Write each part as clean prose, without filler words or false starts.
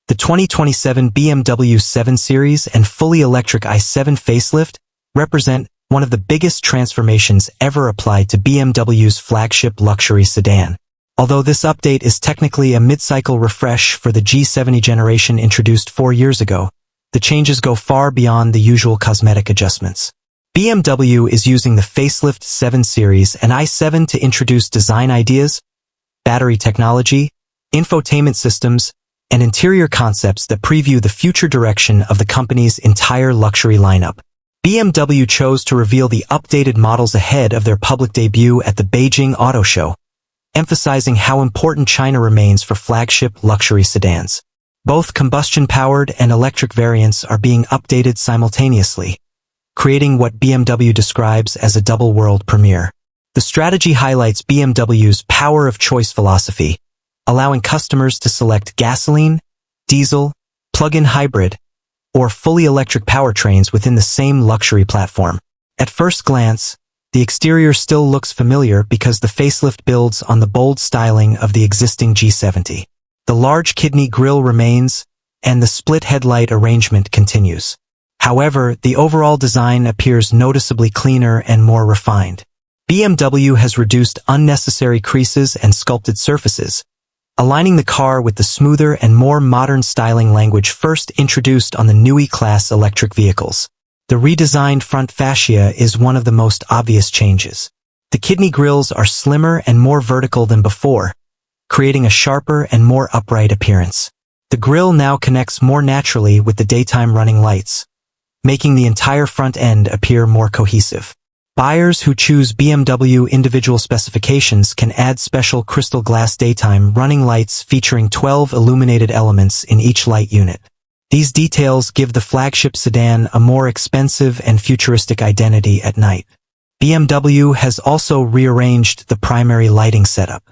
The 2027 BMW 7 Series and fully electric i7 facelift represent one of the biggest transformations ever applied to BMW's flagship luxury sedan. Although this update is technically a mid-cycle refresh for the G70 generation introduced 4 years ago, the changes go far beyond the usual cosmetic adjustments. BMW is using the facelift 7 Series and i7 to introduce design ideas, battery technology, infotainment systems, and interior concepts that preview the future direction of the company's entire luxury lineup. BMW chose to reveal the updated models ahead of their public debut at the Beijing Auto Show, emphasizing how important China remains for flagship luxury sedans. Both combustion-powered and electric variants are being updated simultaneously, creating what BMW describes as a double world premiere. The strategy highlights BMW's power of choice philosophy, allowing customers to select gasoline, diesel, plug-in hybrid, or fully electric powertrains within the same luxury platform. At first glance, the exterior still looks familiar because the facelift builds on the bold styling of the existing G70. The large kidney grille remains, and the split headlight arrangement continues. However, the overall design appears noticeably cleaner and more refined. BMW has reduced unnecessary creases and sculpted surfaces, aligning the car with the smoother and more modern styling language first introduced on the Neue Klasse electric vehicles. The redesigned front fascia is one of the most obvious changes. The kidney grilles are slimmer and more vertical than before, creating a sharper and more upright appearance. The grille now connects more naturally with the daytime running lights, making the entire front end appear more cohesive. Buyers who choose BMW individual specifications can add special crystal glass daytime running lights featuring 12 illuminated elements in each light unit. These details give the flagship sedan a more expensive and futuristic identity at night. BMW has also rearranged the primary lighting setup.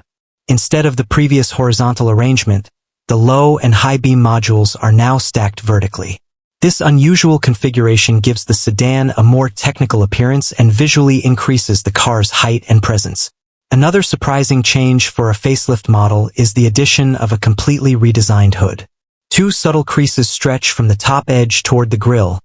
Instead of the previous horizontal arrangement, the low and high beam modules are now stacked vertically. This unusual configuration gives the sedan a more technical appearance and visually increases the car's height and presence. Another surprising change for a facelift model is the addition of a completely redesigned hood. 2 subtle creases stretch from the top edge toward the grille,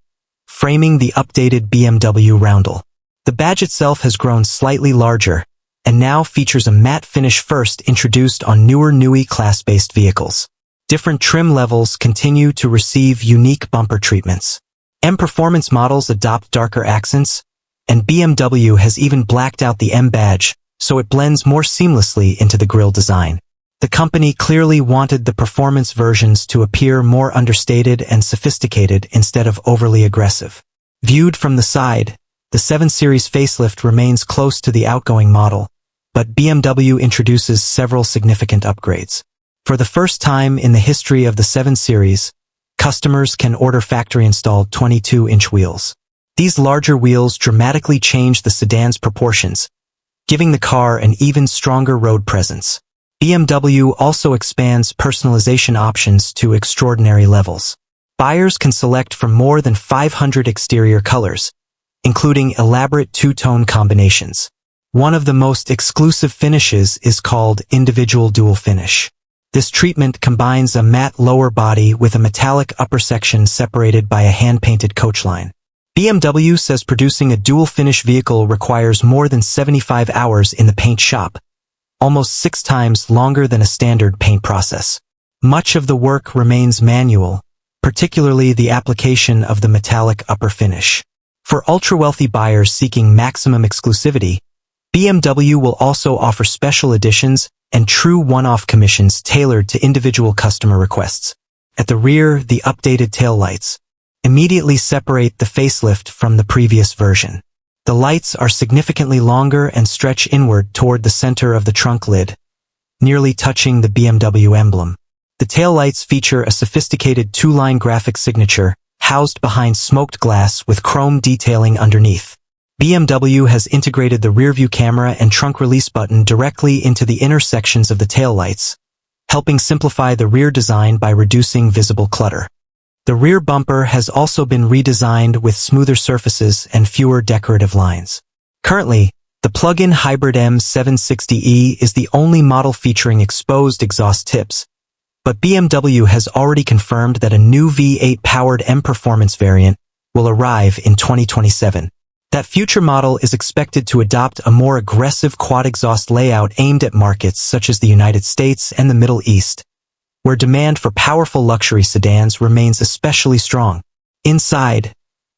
framing the updated BMW roundel. The badge itself has grown slightly larger, and now features a matte finish first introduced on newer Neue Klasse-based vehicles. Different trim levels continue to receive unique bumper treatments. M Performance models adopt darker accents, and BMW has even blacked out the M badge, so it blends more seamlessly into the grille design. The company clearly wanted the performance versions to appear more understated and sophisticated instead of overly aggressive. Viewed from the side, the 7 Series facelift remains close to the outgoing model, but BMW introduces several significant upgrades. For the first time in the history of the 7 Series, customers can order factory-installed 22-inch wheels. These larger wheels dramatically change the sedan's proportions, giving the car an even stronger road presence. BMW also expands personalization options to extraordinary levels. Buyers can select from more than 500 exterior colors, including elaborate two-tone combinations. One of the most exclusive finishes is called individual dual finish. This treatment combines a matte lower body with a metallic upper section separated by a hand-painted coachline. BMW says producing a dual-finish vehicle requires more than 75 hours in the paint shop, almost 6 times longer than a standard paint process. Much of the work remains manual, particularly the application of the metallic upper finish. For ultra-wealthy buyers seeking maximum exclusivity, BMW will also offer special editions and true one-off commissions tailored to individual customer requests. At the rear, the updated taillights immediately separate the facelift from the previous version. The lights are significantly longer and stretch inward toward the center of the trunk lid, nearly touching the BMW emblem. The taillights feature a sophisticated 2-line graphic signature housed behind smoked glass with chrome detailing underneath. BMW has integrated the rearview camera and trunk release button directly into the inner sections of the taillights, helping simplify the rear design by reducing visible clutter. The rear bumper has also been redesigned with smoother surfaces and fewer decorative lines. Currently, the plug-in hybrid M760e is the only model featuring exposed exhaust tips, but BMW has already confirmed that a new V8-powered M Performance variant will arrive in 2027. That future model is expected to adopt a more aggressive quad-exhaust layout aimed at markets such as the United States and the Middle East, where demand for powerful luxury sedans remains especially strong. Inside,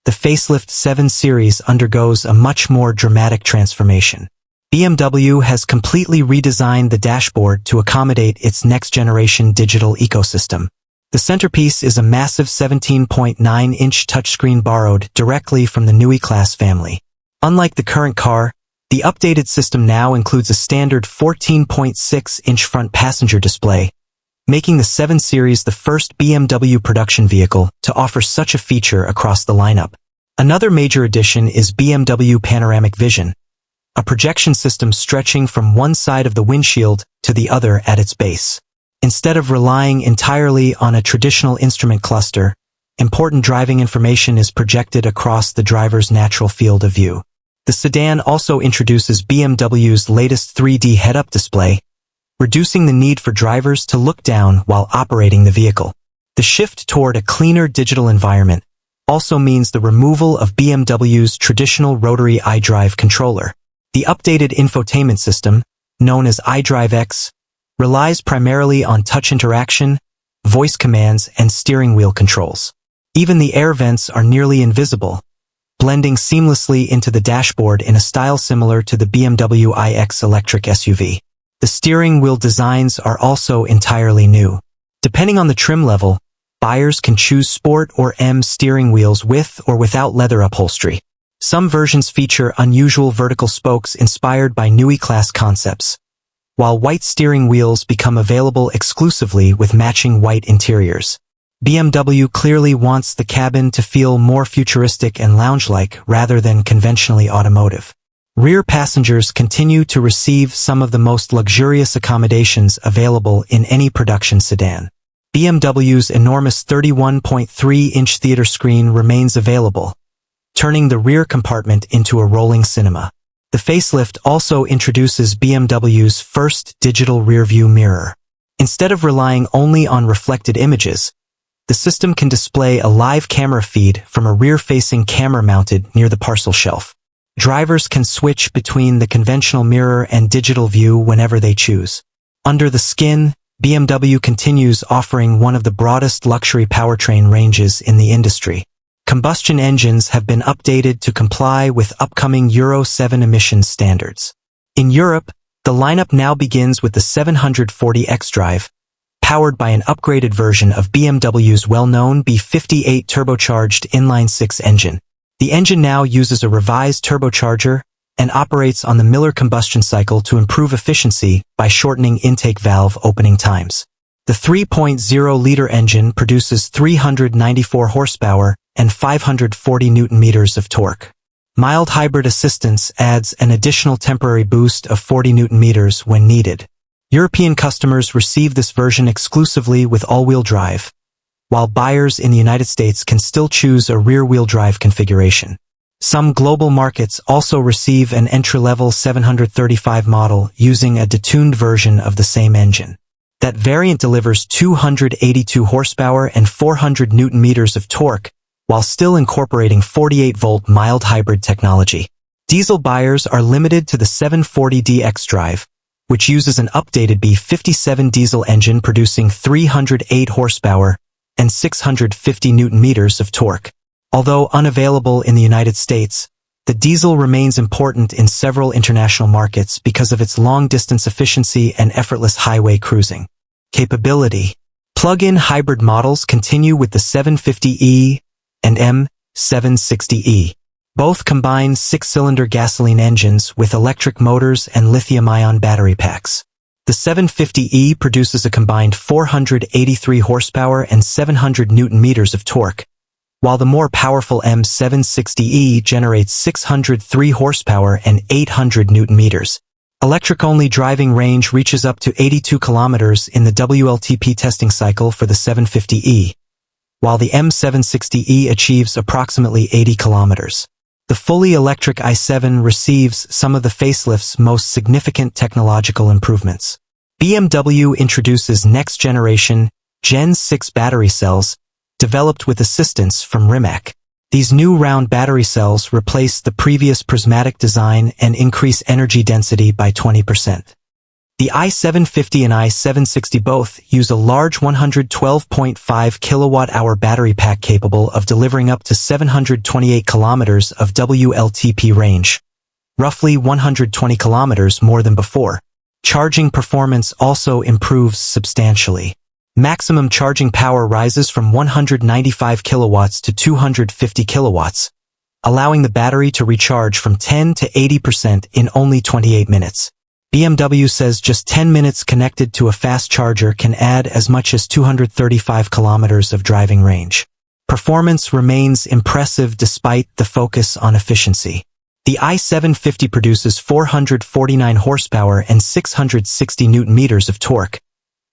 the facelift 7 Series undergoes a much more dramatic transformation. BMW has completely redesigned the dashboard to accommodate its next-generation digital ecosystem. The centerpiece is a massive 17.9-inch touchscreen borrowed directly from the Neue Klasse family. Unlike the current car, the updated system now includes a standard 14.6-inch front passenger display, making the 7 Series the first BMW production vehicle to offer such a feature across the lineup. Another major addition is BMW Panoramic Vision, a projection system stretching from one side of the windshield to the other at its base. Instead of relying entirely on a traditional instrument cluster, important driving information is projected across the driver's natural field of view. The sedan also introduces BMW's latest 3D head-up display, reducing the need for drivers to look down while operating the vehicle. The shift toward a cleaner digital environment also means the removal of BMW's traditional rotary iDrive controller. The updated infotainment system, known as iDrive X, relies primarily on touch interaction, voice commands, and steering wheel controls. Even the air vents are nearly invisible, blending seamlessly into the dashboard in a style similar to the BMW iX electric SUV. The steering wheel designs are also entirely new. Depending on the trim level, buyers can choose Sport or M steering wheels with or without leather upholstery. Some versions feature unusual vertical spokes inspired by Neue Klasse concepts, while white steering wheels become available exclusively with matching white interiors. BMW clearly wants the cabin to feel more futuristic and lounge-like rather than conventionally automotive. Rear passengers continue to receive some of the most luxurious accommodations available in any production sedan. BMW's enormous 31.3-inch theater screen remains available, turning the rear compartment into a rolling cinema. The facelift also introduces BMW's first digital rearview mirror. Instead of relying only on reflected images, the system can display a live camera feed from a rear-facing camera mounted near the parcel shelf. Drivers can switch between the conventional mirror and digital view whenever they choose. Under the skin, BMW continues offering one of the broadest luxury powertrain ranges in the industry. Combustion engines have been updated to comply with upcoming Euro 7 emissions standards. In Europe, the lineup now begins with the 740 xDrive, powered by an upgraded version of BMW's well-known B58 turbocharged inline-six engine. The engine now uses a revised turbocharger and operates on the Miller combustion cycle to improve efficiency by shortening intake valve opening times. The 3.0-liter engine produces 394 horsepower and 540 newton-meters of torque. Mild hybrid assistance adds an additional temporary boost of 40 newton-meters when needed. European customers receive this version exclusively with all-wheel drive, while buyers in the United States can still choose a rear-wheel drive configuration. Some global markets also receive an entry-level 735 model using a detuned version of the same engine. That variant delivers 282 horsepower and 400 newton-meters of torque, while still incorporating 48-volt mild hybrid technology. Diesel buyers are limited to the 740D xDrive, which uses an updated B57 diesel engine producing 308 horsepower and 650 newton-meters of torque. Although unavailable in the United States, the diesel remains important in several international markets because of its long-distance efficiency and effortless highway cruising capability. Plug-in hybrid models continue with the 750e and M760e. Both combine six-cylinder gasoline engines with electric motors and lithium-ion battery packs. The 750e produces a combined 483 horsepower and 700 newton-meters of torque, while the more powerful M760e generates 603 horsepower and 800 newton-meters. Electric-only driving range reaches up to 82 kilometers in the WLTP testing cycle for the 750e, while the M760e achieves approximately 80 kilometers. The fully electric i7 receives some of the facelift's most significant technological improvements. BMW introduces next-generation Gen 6 battery cells, developed with assistance from Rimac. These new round battery cells replace the previous prismatic design and increase energy density by 20%. The i750 and i760 both use a large 112.5 kilowatt-hour battery pack capable of delivering up to 728 kilometers of WLTP range, roughly 120 kilometers more than before. Charging performance also improves substantially. Maximum charging power rises from 195 kilowatts to 250 kilowatts, allowing the battery to recharge from 10 to 80% in only 28 minutes. BMW says just 10 minutes connected to a fast charger can add as much as 235 kilometers of driving range. Performance remains impressive despite the focus on efficiency. The i750 produces 449 horsepower and 660 newton-meters of torque,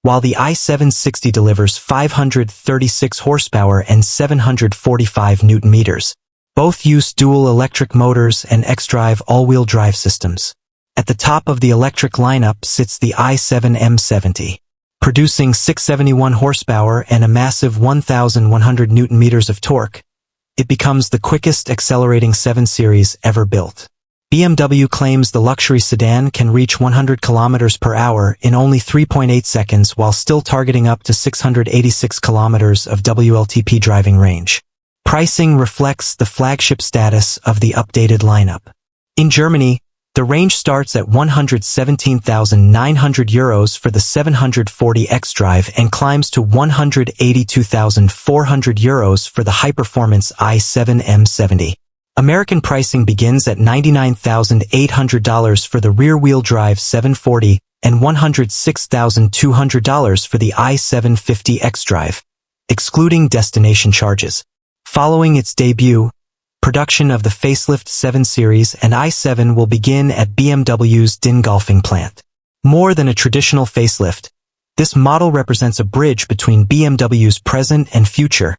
while the i760 delivers 536 horsepower and 745 newton-meters. Both use dual electric motors and xDrive all-wheel drive systems. At the top of the electric lineup sits the i7 M70. Producing 671 horsepower and a massive 1,100 newton-meters of torque, it becomes the quickest accelerating 7 Series ever built. BMW claims the luxury sedan can reach 100 kilometers per hour in only 3.8 seconds while still targeting up to 686 kilometers of WLTP driving range. Pricing reflects the flagship status of the updated lineup. In Germany, the range starts at €117,900 for the 740 xDrive and climbs to €182,400 for the high-performance i7 M70. American pricing begins at $99,800 for the rear-wheel drive 740 and $106,200 for the i750 xDrive, excluding destination charges. Following its debut, production of the facelift 7 Series and i7 will begin at BMW's Dingolfing plant. More than a traditional facelift, this model represents a bridge between BMW's present and future,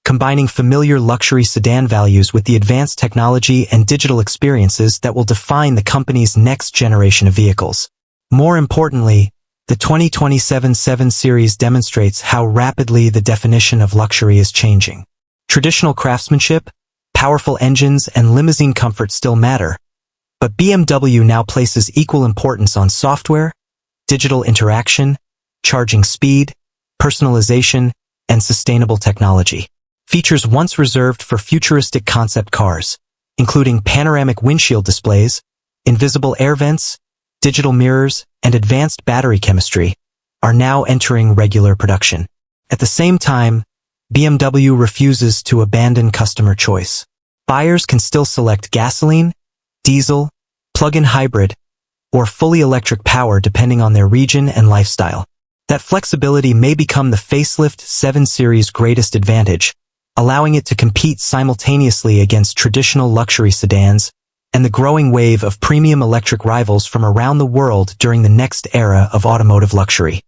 combining familiar luxury sedan values with the advanced technology and digital experiences that will define the company's next generation of vehicles. More importantly, the 2027 7 Series demonstrates how rapidly the definition of luxury is changing. Traditional craftsmanship, powerful engines, and limousine comfort still matter, but BMW now places equal importance on software, digital interaction, charging speed, personalization, and sustainable technology. Features once reserved for futuristic concept cars, including panoramic windshield displays, invisible air vents, digital mirrors, and advanced battery chemistry, are now entering regular production. At the same time, BMW refuses to abandon customer choice. Buyers can still select gasoline, diesel, plug-in hybrid, or fully electric power depending on their region and lifestyle. That flexibility may become the facelift 7 Series' greatest advantage, allowing it to compete simultaneously against traditional luxury sedans and the growing wave of premium electric rivals from around the world during the next era of automotive luxury.